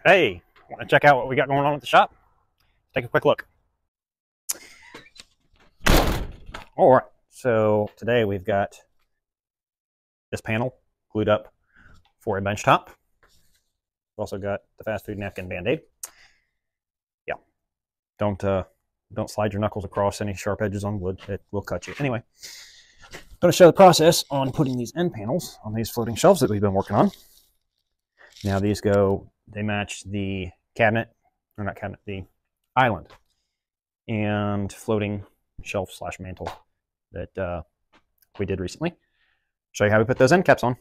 Hey, want to check out what we got going on at the shop? Take a quick look. All right, so today we've got this panel glued up for a bench top. We've also got the fast food napkin Band-Aid. Yeah, don't slide your knuckles across any sharp edges on wood. It will cut you. Anyway, I'm going to show the process on putting these end panels on these floating shelves that we've been working on. Now these they match the cabinet, or not cabinet, the island and floating shelf slash mantle that we did recently. Show you how we put those end caps on.